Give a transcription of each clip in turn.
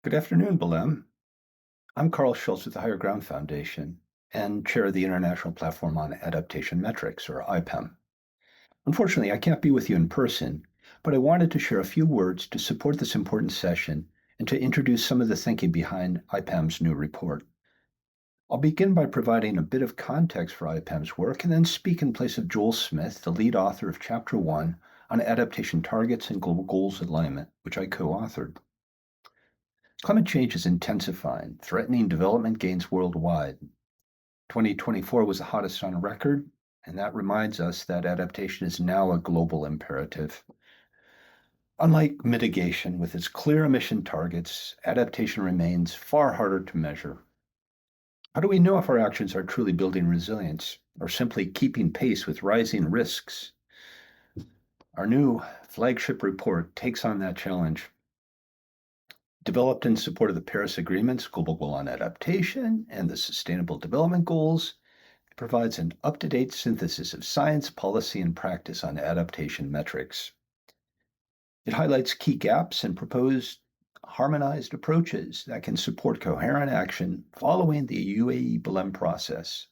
Good afternoon, Belem. I'm Carl Schultz with the Higher Ground Foundation and chair of the International Platform on Adaptation Metrics, or IPAM. Unfortunately, I can't be with you in person, but I wanted to share a few words to support this important session and to introduce some of the thinking behind IPAM's new report. I'll begin by providing a bit of context for IPAM's work and then speak in place of Joel Smith, the lead author of Chapter 1 on Adaptation Targets and Global Goals Alignment, which I co-authored. Climate change is intensifying, threatening development gains worldwide. 2024 was the hottest on record, and that reminds us that adaptation is now a global imperative. Unlike mitigation, with its clear emission targets, adaptation remains far harder to measure. How do we know if our actions are truly building resilience or simply keeping pace with rising risks? Our new flagship report takes on that challenge. Developed in support of the Paris Agreement's Global Goal on Adaptation and the Sustainable Development Goals, it provides an up-to-date synthesis of science, policy, and practice on adaptation metrics. It highlights key gaps and proposed harmonized approaches that can support coherent action following the UAE-Belem process.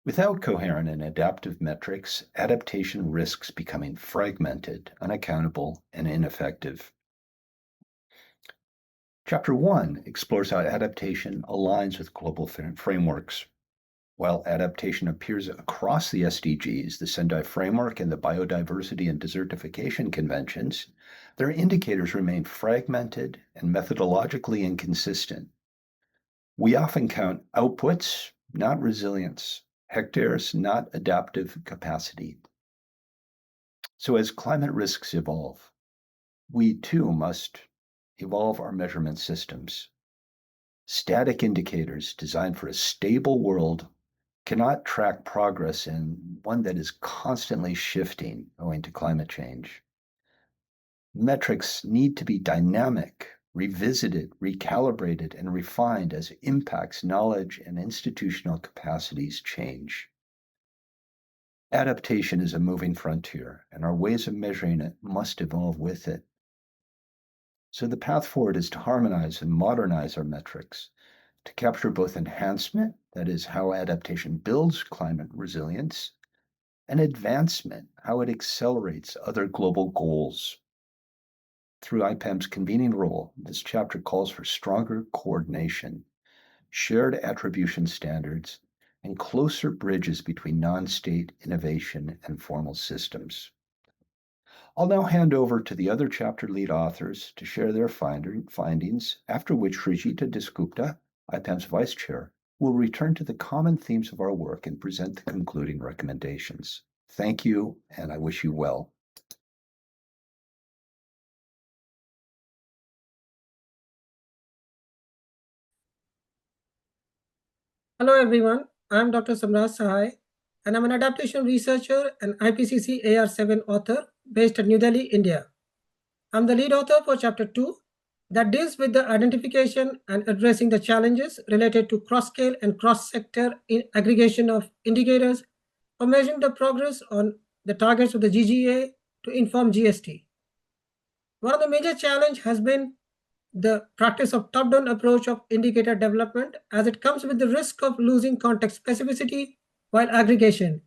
Without coherent and adaptive metrics, adaptation risks becoming fragmented, unaccountable, and ineffective. Chapter 1 explores how adaptation aligns with global frameworks. While adaptation appears across the SDGs, the Sendai Framework, and the Biodiversity and Desertification Conventions, their indicators remain fragmented and methodologically inconsistent. We often count outputs, not resilience, hectares, not adaptive capacity. So as climate risks evolve, we too must evolve our measurement systems. Static indicators designed for a stable world cannot track progress in one that is constantly shifting owing to climate change. Metrics need to be dynamic, revisited, recalibrated, and refined as impacts, knowledge, and institutional capacities change. Adaptation is a moving frontier, and our ways of measuring it must evolve with it. So the path forward is to harmonize and modernize our metrics to capture both enhancement, that is, how adaptation builds climate resilience, and advancement, how it accelerates other global goals. Through IPAM's convening role, this chapter calls for stronger coordination, shared attribution standards, and closer bridges between non-state innovation and formal systems. I'll now hand over to the other chapter lead authors to share their findings, after which Srijita Dasgupta, IPAM's vice chair, will return to the common themes of our work and present the concluding recommendations. Thank you, and I wish you well. Hello everyone, I'm Dr. Samraj Sahai, and I'm an adaptation researcher and IPCC AR7 author based at New Delhi, India. I'm the lead author for Chapter 2 that deals with the identification and addressing the challenges related to cross-scale and cross-sector aggregation of indicators for measuring the progress on the targets of the GGA to inform GST. One of the major challenges has been the practice of top-down approach of indicator development, as it comes with the risk of losing context specificity while aggregation.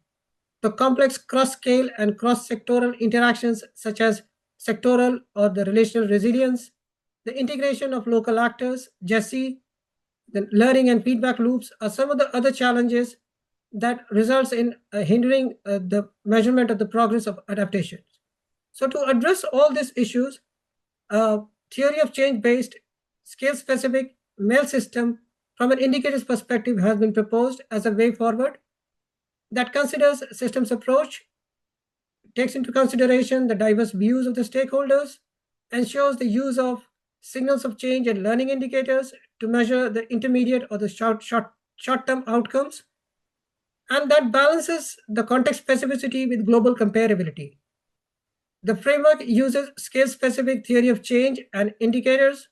The complex cross-scale and cross-sectoral interactions such as sectoral or the relational resilience, the integration of local actors, GESI, the learning and feedback loops are some of the other challenges that results in hindering the measurement of the progress of adaptation. So to address all these issues, theory of change-based, scale-specific MEL system from an indicator's perspective has been proposed as a way forward that considers systems approach, takes into consideration the diverse views of the stakeholders, ensures the use of signals of change and learning indicators to measure the intermediate or the short-term outcomes, and that balances the context specificity with global comparability. The framework uses scale-specific theory of change and indicators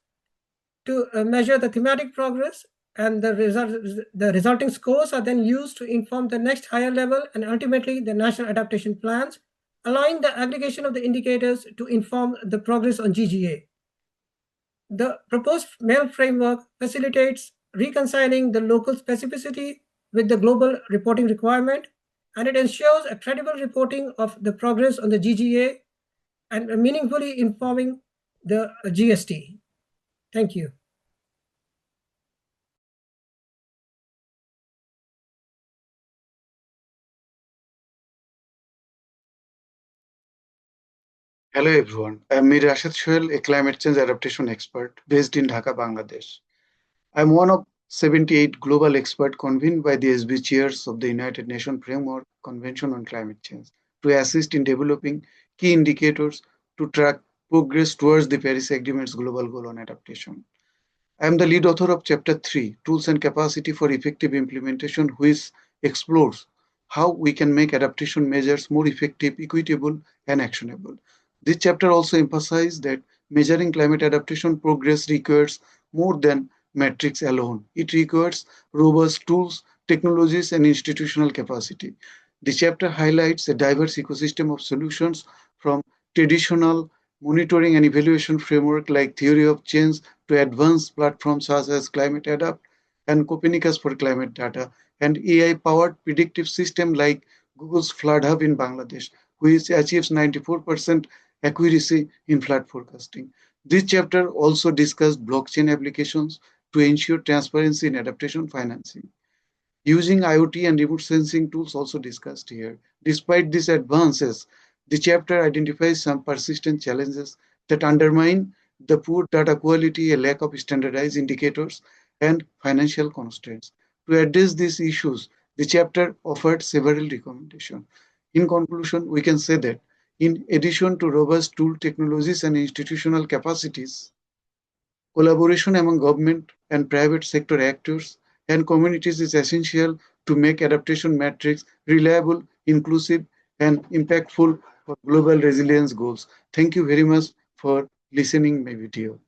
to measure the thematic progress, and the resulting scores are then used to inform the next higher level and ultimately the national adaptation plans, allowing the aggregation of the indicators to inform the progress on GGA. The proposed MEL framework facilitates reconciling the local specificity with the global reporting requirement, and it ensures a credible reporting of the progress on the GGA and meaningfully informing the GST. Thank you. Hello everyone, I am Mir Rashid Shoel, a climate change adaptation expert based in Dhaka, Bangladesh. I am one of 78 global experts convened by the SB chairs of the United Nations Framework Convention on Climate Change to assist in developing key indicators to track progress towards the Paris Agreement's global goal on adaptation. I am the lead author of Chapter 3, Tools and Capacity for Effective Implementation, which explores how we can make adaptation measures more effective, equitable, and actionable. This chapter also emphasizes that measuring climate adaptation progress requires more than metrics alone. It requires robust tools, technologies, and institutional capacity. The chapter highlights a diverse ecosystem of solutions from traditional monitoring and evaluation framework like theory of change to advanced platforms such as Climate Adapt and Copernicus for climate data, and AI-powered predictive system like Google's Flood Hub in Bangladesh, which achieves 94% accuracy in flood forecasting. This chapter also discussed blockchain applications to ensure transparency in adaptation financing. Using IoT and remote sensing tools also discussed here. Despite these advances, the chapter identifies some persistent challenges that undermine the poor data quality, a lack of standardized indicators, and financial constraints. To address these issues, the chapter offered several recommendations. In conclusion, we can say that in addition to robust tool technologies and institutional capacities, collaboration among government and private sector actors and communities is essential to make adaptation metrics reliable, inclusive, and impactful for global resilience goals. Thank you very much for listening my video.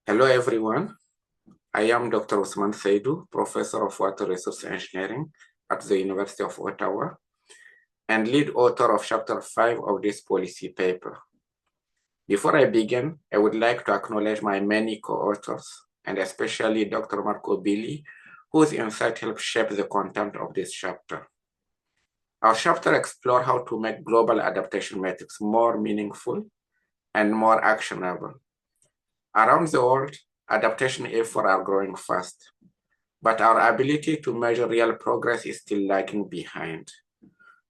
Hello everyone, I am Dr. Usman Saidu, Professor of Water Resource Engineering at the University of Ottawa and lead author of Chapter 5 of this policy paper. Before I begin, I would like to acknowledge my many co-authors and especially Dr. Marco Billi, whose insight helped shape the content of this chapter. Our chapter explores how to make global adaptation metrics more meaningful and more actionable. Around the world, adaptation efforts are growing fast, but our ability to measure real progress is still lagging behind.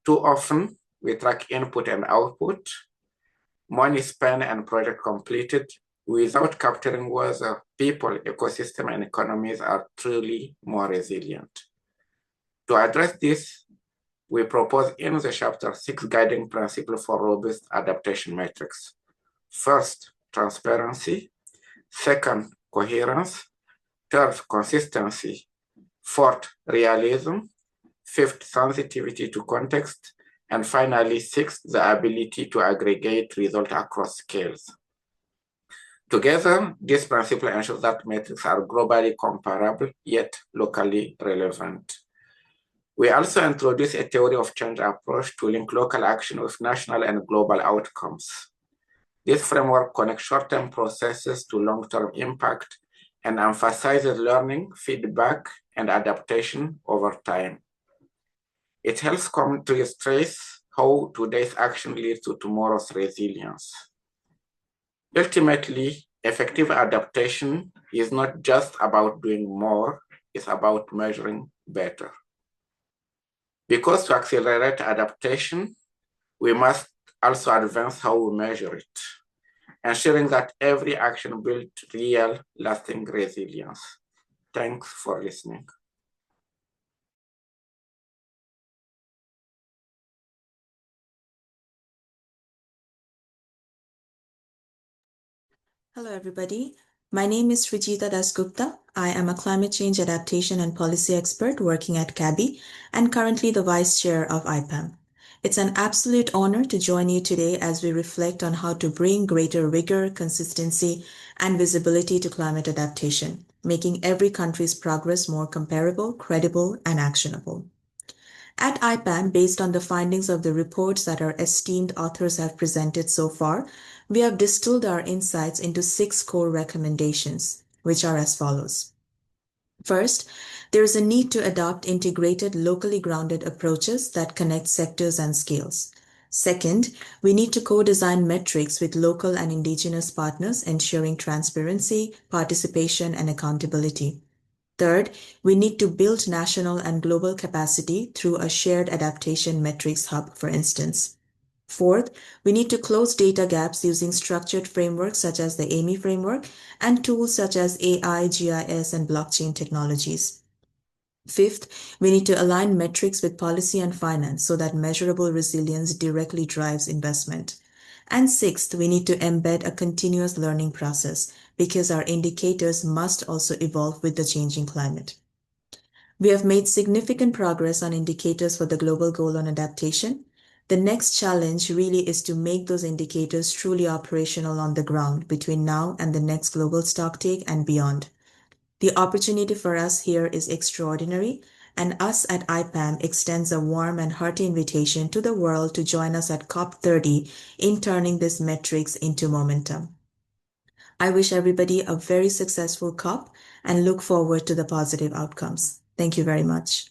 Too often, we track input and output, money spent and project completed, without capturing whether people, ecosystem, and economies are truly more resilient. To address this, we propose in the chapter 6 guiding principles for robust adaptation metrics. First, transparency. Second, coherence. Third, consistency. Fourth, realism. Fifth, sensitivity to context. And finally, sixth, the ability to aggregate results across scales. Together, this principle ensures that metrics are globally comparable, yet locally relevant. We also introduce a theory of change approach to link local action with national and global outcomes. This framework connects short-term processes to long-term impact and emphasizes learning, feedback, and adaptation over time. It helps countries trace how today's action leads to tomorrow's resilience. Ultimately, effective adaptation is not just about doing more, it's about measuring better. Because to accelerate adaptation, we must also advance how we measure it, ensuring that every action builds real, lasting resilience. Thanks for listening. Hello, everybody. My name is Srijita Dasgupta. I am a climate change adaptation and policy expert working at CABI and currently the vice chair of IPAM. It's an absolute honor to join you today as we reflect on how to bring greater rigor, consistency, and visibility to climate adaptation. making every country's progress more comparable, credible, and actionable. At IPAM, based on the findings of the reports that our esteemed authors have presented so far, we have distilled our insights into 6 core recommendations, which are as follows. First, there is a need to adopt integrated, locally grounded approaches that connect sectors and scales. Second, we need to co-design metrics with local and indigenous partners, ensuring transparency, participation, and accountability. Third, we need to build national and global capacity through a shared adaptation metrics hub, for instance. Fourth, we need to close data gaps using structured frameworks such as the AMI framework and tools such as AI, GIS, and blockchain technologies. Fifth, we need to align metrics with policy and finance so that measurable resilience directly drives investment. And sixth, we need to embed a continuous learning process because our indicators must also evolve with the changing climate. We have made significant progress on indicators for the Global Goal on Adaptation. The next challenge really is to make those indicators truly operational on the ground between now and the next global stocktake and beyond. The opportunity for us here is extraordinary, and us at IPAM extends a warm and hearty invitation to the world to join us at COP30 in turning these metrics into momentum. I wish everybody a very successful COP and look forward to the positive outcomes. Thank you very much.